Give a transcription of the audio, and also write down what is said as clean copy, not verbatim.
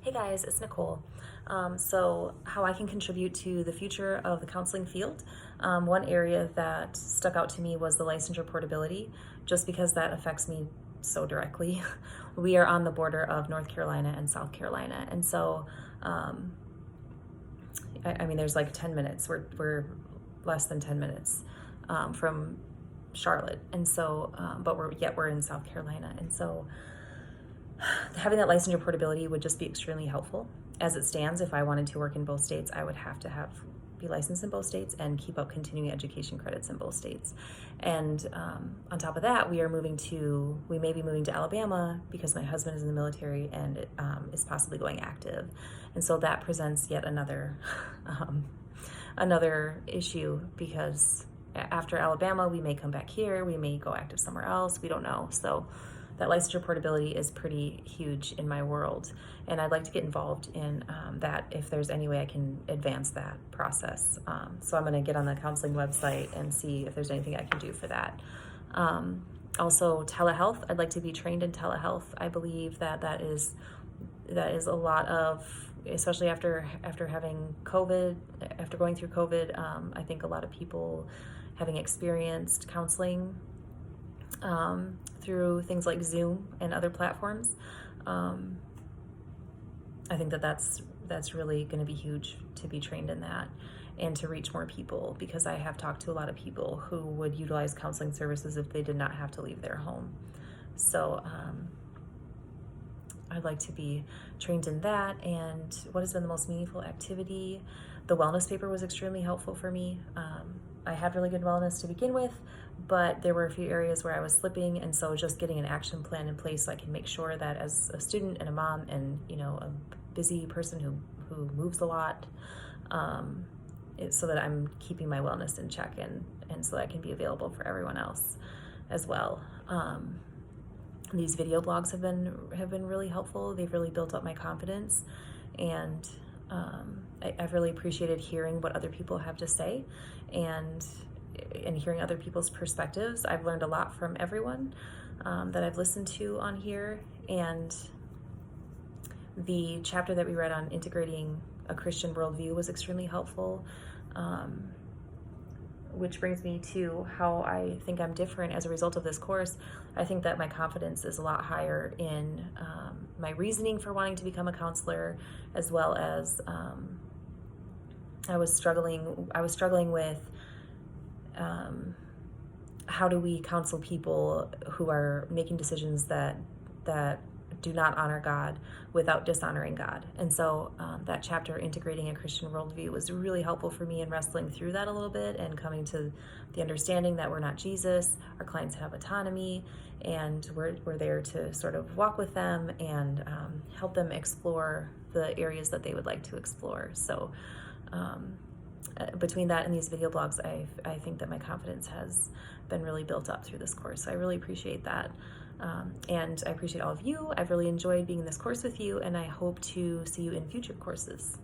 Hey guys, it's Nicole. So how I can contribute to the future of the counseling field. One area that stuck out to me was the licensure portability, just because that affects me so directly. We are on the border of North Carolina and South Carolina, and so I mean, there's like 10 minutes. We're less than 10 minutes from Charlotte, and so but we're in South Carolina, and so having that licensure portability would just be extremely helpful. As it stands, if I wanted to work in both states, I would have to be licensed in both states and keep up continuing education credits in both states. And on top of that, we may be moving to Alabama because my husband is in the military and is possibly going active. And so that presents yet another another issue, because after Alabama, we may come back here, we may go active somewhere else, we don't know. So that licensure portability is pretty huge in my world, and I'd like to get involved in that if there's any way I can advance that process. So I'm going to get on the counseling website and see if there's anything I can do for that. Also, telehealth. I'd like to be trained in telehealth. I believe that is a lot of, especially after having COVID, after going through COVID. I think a lot of people having experienced counseling through things like Zoom and other platforms. I think that's really going to be huge to be trained in that and to reach more people, because I have talked to a lot of people who would utilize counseling services if they did not have to leave their home. So I'd like to be trained in that. And what has been the most meaningful activity? The wellness paper was extremely helpful for me. I had really good wellness to begin with, but there were a few areas where I was slipping, and so just getting an action plan in place so I can make sure that as a student and a mom and a busy person who moves a lot, so that I'm keeping my wellness in check and so that I can be available for everyone else as well. These video blogs have been really helpful. They've really built up my confidence, and I've really appreciated hearing what other people have to say and hearing other people's perspectives. I've learned a lot from everyone that I've listened to on here, and the chapter that we read on integrating a Christian worldview was extremely helpful, which brings me to how I think I'm different as a result of this course. I think that my confidence is a lot higher in my reasoning for wanting to become a counselor, as well as I was struggling with how do we counsel people who are making decisions that do not honor God without dishonoring God. And so that chapter, integrating a Christian worldview, was really helpful for me in wrestling through that a little bit and coming to the understanding that we're not Jesus. Our clients have autonomy, and we're there to sort of walk with them and help them explore the areas that they would like to explore. So between that and these video blogs, I think that my confidence has been really built up through this course. So I really appreciate that. And I appreciate all of you. I've really enjoyed being in this course with you, and I hope to see you in future courses.